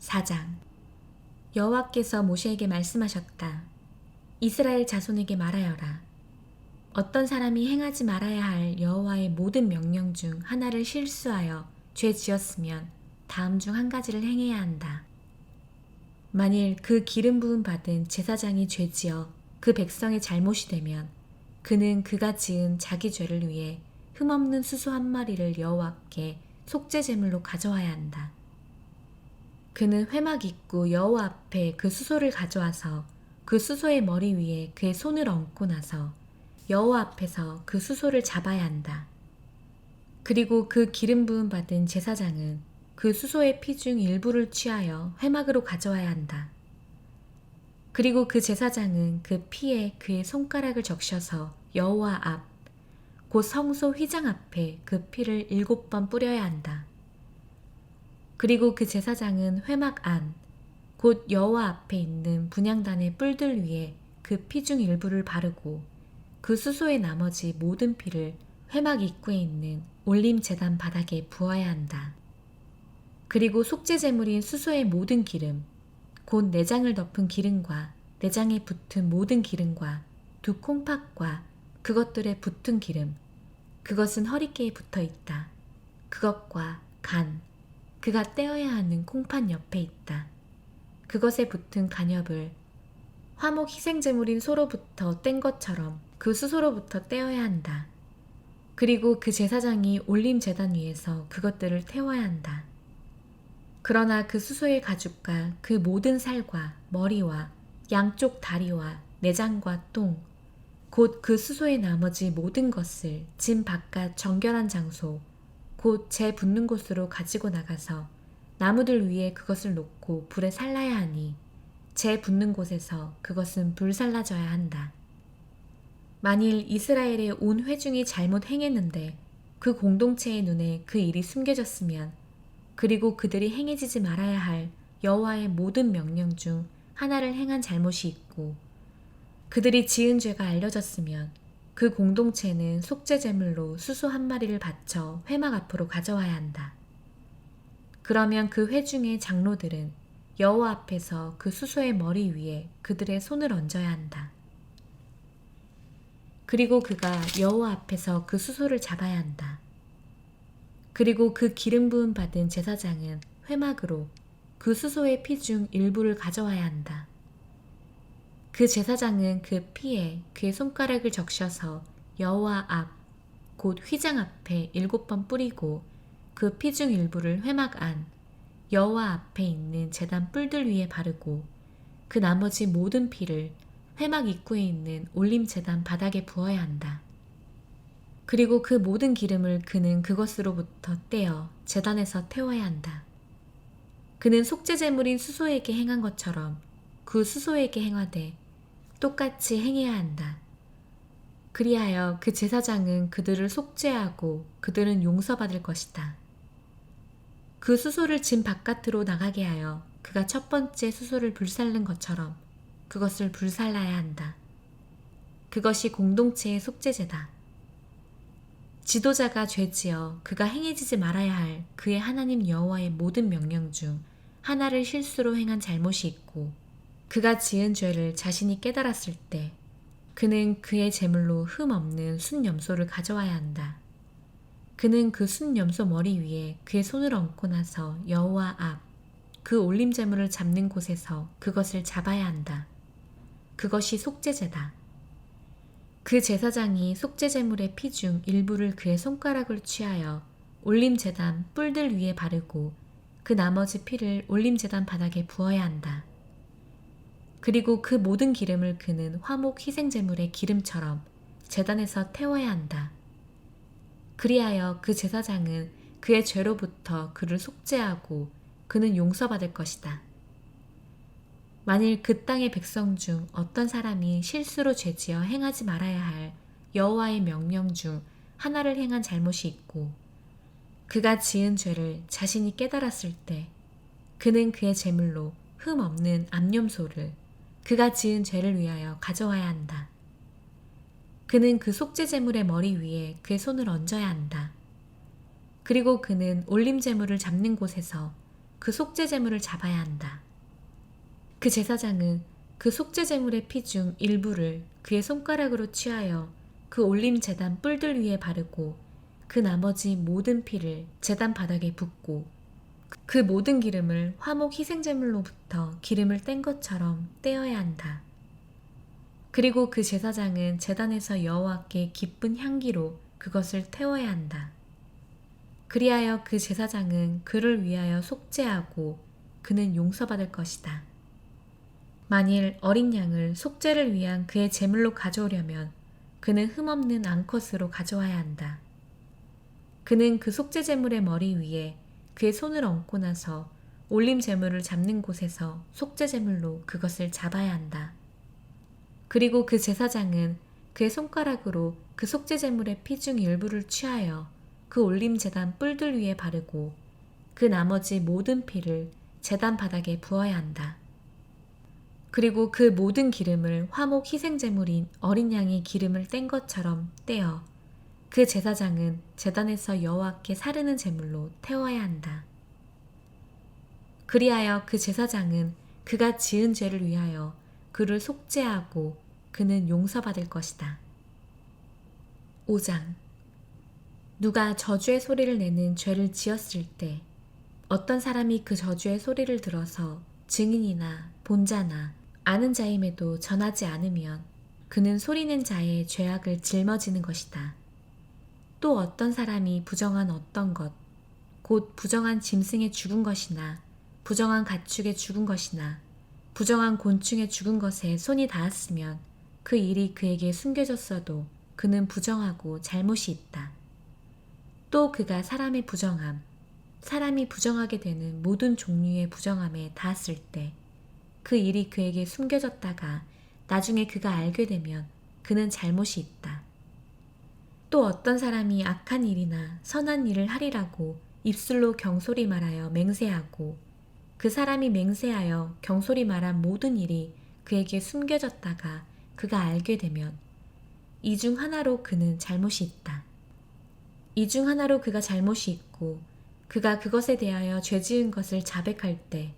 4장. 여호와께서 모세에게 말씀하셨다. 이스라엘 자손에게 말하여라. 어떤 사람이 행하지 말아야 할 여호와의 모든 명령 중 하나를 실수하여 죄 지었으면 다음 중 한 가지를 행해야 한다. 만일 그 기름 부음 받은 제사장이 죄 지어 그 백성의 잘못이 되면 그는 그가 지은 자기 죄를 위해 흠없는 수소 한 마리를 여호와께 속죄 제물로 가져와야 한다. 그는 회막 입구 여호와 앞에 그 수소를 가져와서 그 수소의 머리 위에 그의 손을 얹고 나서 여호와 앞에서 그 수소를 잡아야 한다. 그리고 그 기름 부음 받은 제사장은 그 수소의 피 중 일부를 취하여 회막으로 가져와야 한다. 그리고 그 제사장은 그 피에 그의 손가락을 적셔서 여호와 앞, 곧 성소 휘장 앞에 그 피를 7번 뿌려야 한다. 그리고 그 제사장은 회막 안, 곧 여호와 앞에 있는 분향단의 뿔들 위에 그 피 중 일부를 바르고 그 수소의 나머지 모든 피를 회막 입구에 있는 올림 제단 바닥에 부어야 한다. 그리고 속죄 제물인 수소의 모든 기름, 곧 내장을 덮은 기름과 내장에 붙은 모든 기름과 두 콩팥과 그것들에 붙은 기름, 그것은 허리께에 붙어 있다. 그것과 간, 그가 떼어야 하는 콩팥 옆에 있다. 그것에 붙은 간엽을 화목 희생제물인 소로부터 뗀 것처럼 그 수소로부터 떼어야 한다. 그리고 그 제사장이 올림 제단 위에서 그것들을 태워야 한다. 그러나 그 수소의 가죽과 그 모든 살과 머리와 양쪽 다리와 내장과 똥, 곧 그 수소의 나머지 모든 것을 진 바깥 정결한 장소, 곧 재 붓는 곳으로 가지고 나가서 나무들 위에 그것을 놓고 불에 살라야 하니 재 붓는 곳에서 그것은 불살라져야 한다. 만일 이스라엘의 온 회중이 잘못 행했는데 그 공동체의 눈에 그 일이 숨겨졌으면 그리고 그들이 행해지지 말아야 할 여호와의 모든 명령 중 하나를 행한 잘못이 있고 그들이 지은 죄가 알려졌으면 그 공동체는 속죄 제물로 수소 한 마리를 바쳐 회막 앞으로 가져와야 한다. 그러면 그 회중의 장로들은 여호와 앞에서 그 수소의 머리 위에 그들의 손을 얹어야 한다. 그리고 그가 여호와 앞에서 그 수소를 잡아야 한다. 그리고 그 기름 부음 받은 제사장은 회막으로 그 수소의 피 중 일부를 가져와야 한다. 그 제사장은 그 피에 그의 손가락을 적셔서 여호와 앞, 곧 휘장 앞에 7번 뿌리고 그 피 중 일부를 회막 안, 여호와 앞에 있는 제단 뿔들 위에 바르고 그 나머지 모든 피를 회막 입구에 있는 올림 제단 바닥에 부어야 한다. 그리고 그 모든 기름을 그는 그것으로부터 떼어 제단에서 태워야 한다. 그는 속죄 제물인 수소에게 행한 것처럼 그 수소에게 행하되 똑같이 행해야 한다. 그리하여 그 제사장은 그들을 속죄하고 그들은 용서받을 것이다. 그 수소를 진 바깥으로 나가게 하여 그가 첫 번째 수소를 불살른 것처럼 그것을 불살라야 한다. 그것이 공동체의 속죄제다. 지도자가 죄지어 그가 행해지지 말아야 할 그의 하나님 여호와의 모든 명령 중 하나를 실수로 행한 잘못이 있고 그가 지은 죄를 자신이 깨달았을 때 그는 그의 제물로 흠 없는 순염소를 가져와야 한다. 그는 그 순염소 머리 위에 그의 손을 얹고 나서 여호와 앞, 그 올림 제물을 잡는 곳에서 그것을 잡아야 한다. 그것이 속죄제다. 그 제사장이 속죄 제물의 피 중 일부를 그의 손가락을 취하여 올림 제단 뿔들 위에 바르고 그 나머지 피를 올림 제단 바닥에 부어야 한다. 그리고 그 모든 기름을 그는 화목 희생 제물의 기름처럼 제단에서 태워야 한다. 그리하여 그 제사장은 그의 죄로부터 그를 속죄하고 그는 용서받을 것이다. 만일 그 땅의 백성 중 어떤 사람이 실수로 죄지어 행하지 말아야 할 여호와의 명령 중 하나를 행한 잘못이 있고 그가 지은 죄를 자신이 깨달았을 때 그는 그의 제물로 흠 없는 암염소를 그가 지은 죄를 위하여 가져와야 한다. 그는 그 속죄 제물의 머리 위에 그의 손을 얹어야 한다. 그리고 그는 올림 제물을 잡는 곳에서 그 속죄 제물을 잡아야 한다. 그 제사장은 그 속죄 제물의 피 중 일부를 그의 손가락으로 취하여 그 올림 제단 뿔들 위에 바르고 그 나머지 모든 피를 제단 바닥에 붓고 그 모든 기름을 화목 희생제물로부터 기름을 뗀 것처럼 떼어야 한다. 그리고 그 제사장은 제단에서 여호와께 기쁜 향기로 그것을 태워야 한다. 그리하여 그 제사장은 그를 위하여 속죄하고 그는 용서받을 것이다. 만일 어린 양을 속죄를 위한 그의 제물로 가져오려면 그는 흠없는 암컷으로 가져와야 한다. 그는 그 속죄 제물의 머리 위에 그의 손을 얹고 나서 올림 제물을 잡는 곳에서 속죄 제물로 그것을 잡아야 한다. 그리고 그 제사장은 그의 손가락으로 그 속죄 제물의 피 중 일부를 취하여 그 올림 제단 뿔들 위에 바르고 그 나머지 모든 피를 제단 바닥에 부어야 한다. 그리고 그 모든 기름을 화목 희생 제물인 어린 양의 기름을 뗀 것처럼 떼어 그 제사장은 제단에서 여호와께 사르는 제물로 태워야 한다. 그리하여 그 제사장은 그가 지은 죄를 위하여 그를 속죄하고 그는 용서받을 것이다. 5장. 누가 저주의 소리를 내는 죄를 지었을 때 어떤 사람이 그 저주의 소리를 들어서 증인이나 본자나 아는 자임에도 전하지 않으면 그는 소리낸 자의 죄악을 짊어지는 것이다. 또 어떤 사람이 부정한 어떤 것, 곧 부정한 짐승의 죽은 것이나 부정한 가축의 죽은 것이나 부정한 곤충의 죽은 것에 손이 닿았으면 그 일이 그에게 숨겨졌어도 그는 부정하고 잘못이 있다. 또 그가 사람의 부정함, 사람이 부정하게 되는 모든 종류의 부정함에 닿았을 때 그 일이 그에게 숨겨졌다가 나중에 그가 알게 되면 그는 잘못이 있다. 또 어떤 사람이 악한 일이나 선한 일을 하리라고 입술로 경솔히 말하여 맹세하고 그 사람이 맹세하여 경솔히 말한 모든 일이 그에게 숨겨졌다가 그가 알게 되면 이 중 하나로 그는 잘못이 있다. 이 중 하나로 그가 잘못이 있고 그가 그것에 대하여 죄 지은 것을 자백할 때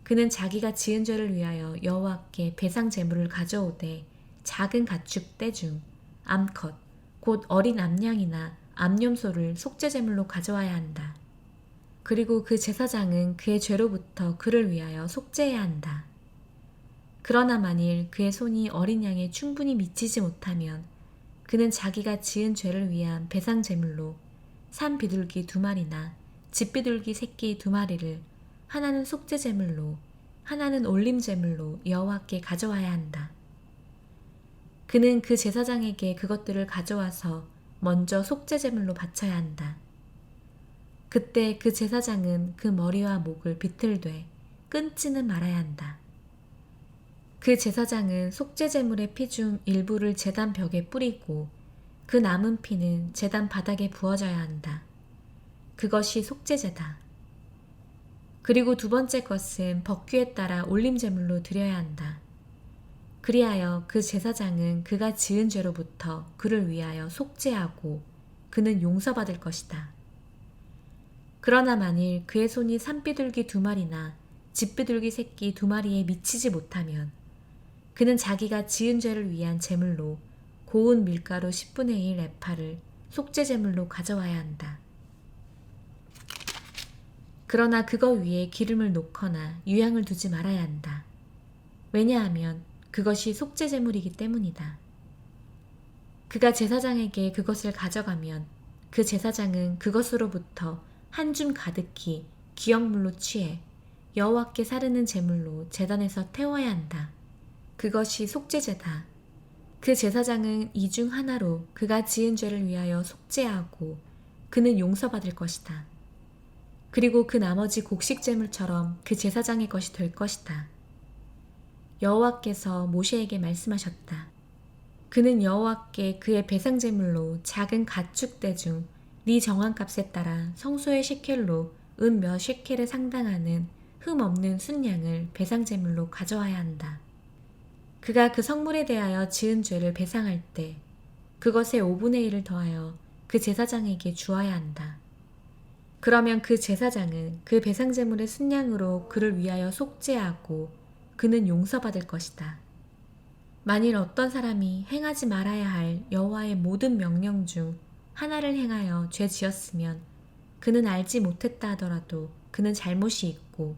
그는 자기가 지은 죄를 위하여 여호와께 배상 제물을 가져오되 작은 가축 떼 중 암컷 곧 어린 암양이나 암염소를 속죄 제물로 가져와야 한다. 그리고 그 제사장은 그의 죄로부터 그를 위하여 속죄해야 한다. 그러나 만일 그의 손이 어린 양에 충분히 미치지 못하면 그는 자기가 지은 죄를 위한 배상 제물로 산 비둘기 2마리나 집 비둘기 새끼 2마리를 하나는 속죄 제물로 하나는 올림 제물로 여호와께 가져와야 한다. 그는 그 제사장에게 그것들을 가져와서 먼저 속죄 제물로 바쳐야 한다. 그때 그 제사장은 그 머리와 목을 비틀되 끊지는 말아야 한다. 그 제사장은 속죄 제물의 피 중 일부를 제단 벽에 뿌리고 그 남은 피는 제단 바닥에 부어져야 한다. 그것이 속죄제다. 그리고 두 번째 것은 법규에 따라 올림 제물로 드려야 한다. 그리하여 그 제사장은 그가 지은 죄로부터 그를 위하여 속죄하고 그는 용서받을 것이다. 그러나 만일 그의 손이 산비둘기 2마리나 집비둘기 새끼 2마리에 미치지 못하면 그는 자기가 지은 죄를 위한 제물로 고운 밀가루 10분의 1 에파를 속죄 제물로 가져와야 한다. 그러나 그거 위에 기름을 놓거나 유향을 두지 말아야 한다. 왜냐하면 그것이 속죄 제물이기 때문이다. 그가 제사장에게 그것을 가져가면 그 제사장은 그것으로부터 한 줌 가득히 기역물로 취해 여호와께 사르는 제물로 제단에서 태워야 한다. 그것이 속죄제다. 그 제사장은 이 중 하나로 그가 지은 죄를 위하여 속죄하고 그는 용서받을 것이다. 그리고 그 나머지 곡식 제물처럼 그 제사장의 것이 될 것이다. 여호와께서 모세에게 말씀하셨다. 그는 여호와께 그의 배상 제물로 작은 가축 떼 중 네 정한 값에 따라 성소의 시켈로 은 몇 시켈에 상당하는 흠 없는 순양을 배상 제물로 가져와야 한다. 그가 그 성물에 대하여 지은 죄를 배상할 때 그것의 5분의 1을 더하여 그 제사장에게 주어야 한다. 그러면 그 제사장은 그 배상제물의 순양으로 그를 위하여 속죄하고 그는 용서받을 것이다. 만일 어떤 사람이 행하지 말아야 할 여호와의 모든 명령 중 하나를 행하여 죄 지었으면 그는 알지 못했다 하더라도 그는 잘못이 있고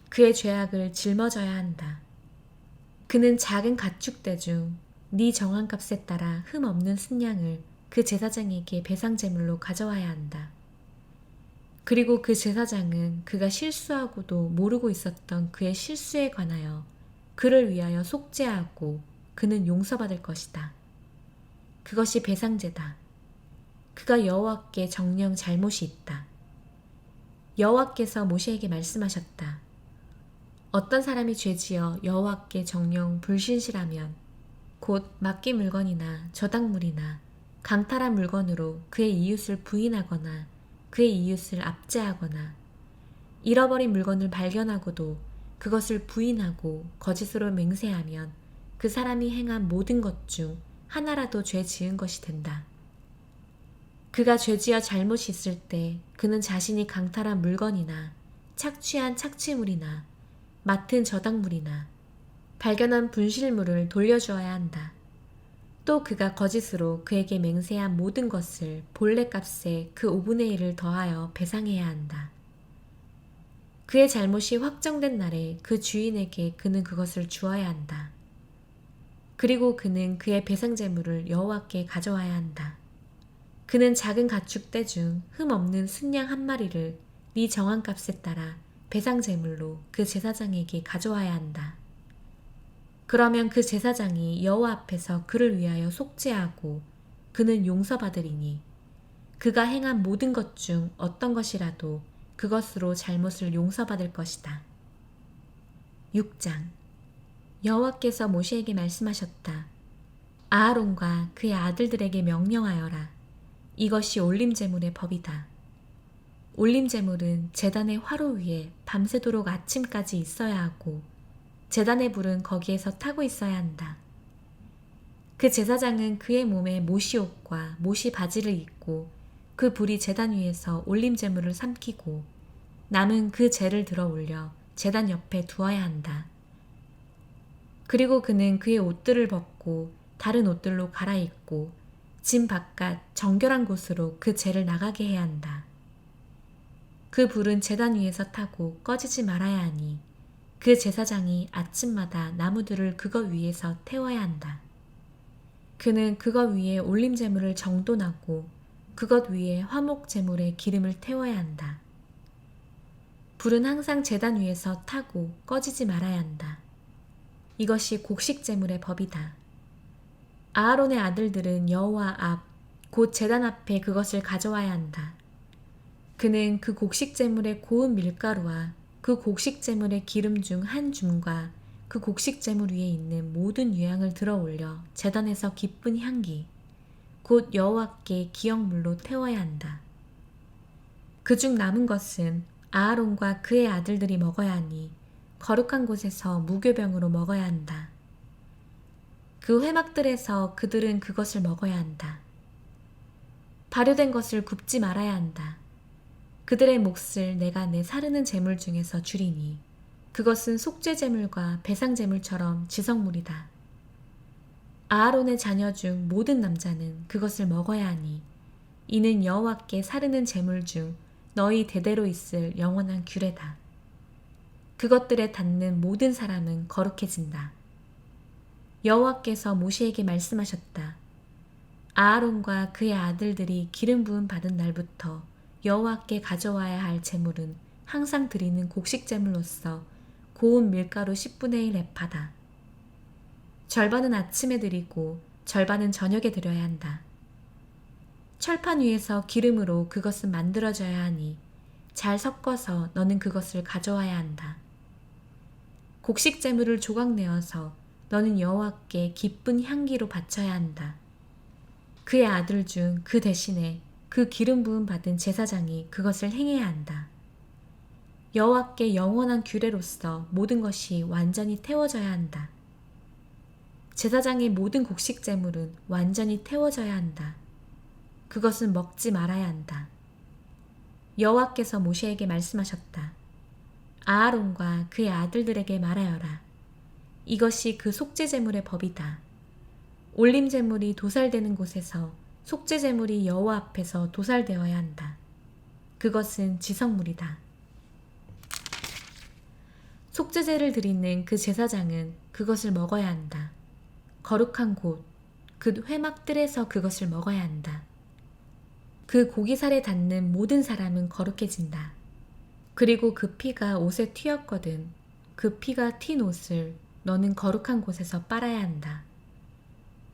그의 죄악을 짊어져야 한다. 그는 작은 가축대 중 네 정한 값에 따라 흠 없는 순양을 그 제사장에게 배상제물로 가져와야 한다. 그리고 그 제사장은 그가 실수하고도 모르고 있었던 그의 실수에 관하여 그를 위하여 속죄하고 그는 용서받을 것이다. 그것이 배상제다. 그가 여호와께 정녕 잘못이 있다. 여호와께서 모세에게 말씀하셨다. 어떤 사람이 죄지어 여호와께 정녕 불신실하면 곧 맡긴 물건이나 저당물이나 강탈한 물건으로 그의 이웃을 부인하거나 그의 이웃을 압제하거나 잃어버린 물건을 발견하고도 그것을 부인하고 거짓으로 맹세하면 그 사람이 행한 모든 것 중 하나라도 죄 지은 것이 된다. 그가 죄지어 잘못이 있을 때 그는 자신이 강탈한 물건이나 착취한 착취물이나 맡은 저당물이나 발견한 분실물을 돌려주어야 한다. 또 그가 거짓으로 그에게 맹세한 모든 것을 본래 값에 그 5분의 1을 더하여 배상해야 한다. 그의 잘못이 확정된 날에 그 주인에게 그는 그것을 주어야 한다. 그리고 그는 그의 배상제물을 여호와께 가져와야 한다. 그는 작은 가축대 중 흠 없는 순양 한 마리를 네 정한 값에 따라 배상제물로 그 제사장에게 가져와야 한다. 그러면 그 제사장이 여호와 앞에서 그를 위하여 속죄하고 그는 용서받으리니 그가 행한 모든 것 중 어떤 것이라도 그것으로 잘못을 용서받을 것이다. 6장 여호와께서 모세에게 말씀하셨다. 아하론과 그의 아들들에게 명령하여라. 이것이 올림제물의 법이다. 올림제물은 제단의 화로 위에 밤새도록 아침까지 있어야 하고 제단의 불은 거기에서 타고 있어야 한다. 그 제사장은 그의 몸에 모시옷과 모시 바지를 입고 그 불이 제단 위에서 올림제물을 삼키고 남은 그 재를 들어 올려 제단 옆에 두어야 한다. 그리고 그는 그의 옷들을 벗고 다른 옷들로 갈아입고 진 바깥 정결한 곳으로 그 재를 나가게 해야 한다. 그 불은 제단 위에서 타고 꺼지지 말아야 하니 그 제사장이 아침마다 나무들을 그것 위에서 태워야 한다. 그는 그것 위에 올림제물을 정돈하고 그것 위에 화목제물에 기름을 태워야 한다. 불은 항상 제단 위에서 타고 꺼지지 말아야 한다. 이것이 곡식제물의 법이다. 아하론의 아들들은 여호와 앞, 곧 제단 앞에 그것을 가져와야 한다. 그는 그 곡식제물의 고운 밀가루와 그 곡식제물의 기름 중 한 줌과 그 곡식제물 위에 있는 모든 유향을 들어 올려 제단에서 기쁜 향기, 곧 여호와께 기억물로 태워야 한다. 그중 남은 것은 아하론과 그의 아들들이 먹어야 하니 거룩한 곳에서 무교병으로 먹어야 한다. 그 회막들에서 그들은 그것을 먹어야 한다. 발효된 것을 굽지 말아야 한다. 그들의 몫을 내가 내 사르는 제물 중에서 주리니 그것은 속죄제물과 배상제물처럼 지성물이다. 아하론의 자녀 중 모든 남자는 그것을 먹어야 하니 이는 여호와께 사르는 제물 중 너희 대대로 있을 영원한 규례다. 그것들에 닿는 모든 사람은 거룩해진다. 여호와께서 모세에게 말씀하셨다. 아하론과 그의 아들들이 기름 부음 받은 날부터 여호와께 가져와야 할 제물은 항상 드리는 곡식제물로서 고운 밀가루 10분의 1 에파다. 절반은 아침에 드리고 절반은 저녁에 드려야 한다. 철판 위에서 기름으로 그것은 만들어져야 하니 잘 섞어서 너는 그것을 가져와야 한다. 곡식제물을 조각내어서 너는 여호와께 기쁜 향기로 바쳐야 한다. 그의 아들 중 그 대신에 그 기름 부음 받은 제사장이 그것을 행해야 한다. 여호와께 영원한 규례로서 모든 것이 완전히 태워져야 한다. 제사장의 모든 곡식제물은 완전히 태워져야 한다. 그것은 먹지 말아야 한다. 여호와께서 모세에게 말씀하셨다. 아하론과 그의 아들들에게 말하여라. 이것이 그 속죄제물의 법이다. 올림제물이 도살되는 곳에서 속죄제물이 여호와 앞에서 도살되어야 한다. 그것은 지성물이다. 속죄제를 드리는 그 제사장은 그것을 먹어야 한다. 거룩한 곳, 그 회막들에서 그것을 먹어야 한다. 그 고기살에 닿는 모든 사람은 거룩해진다. 그리고 그 피가 옷에 튀었거든 그 피가 튄 옷을 너는 거룩한 곳에서 빨아야 한다.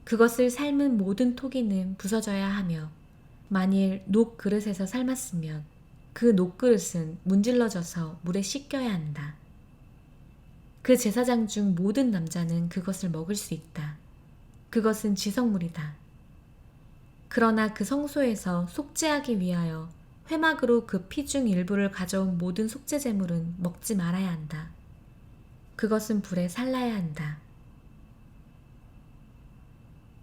그것을 삶은 모든 토기는 부서져야 하며 만일 녹 그릇에서 삶았으면 그 녹 그릇은 문질러져서 물에 씻겨야 한다. 그 제사장 중 모든 남자는 그것을 먹을 수 있다. 그것은 지성물이다. 그러나 그 성소에서 속죄하기 위하여 회막으로 그 피 중 일부를 가져온 모든 속죄제물은 먹지 말아야 한다. 그것은 불에 살라야 한다.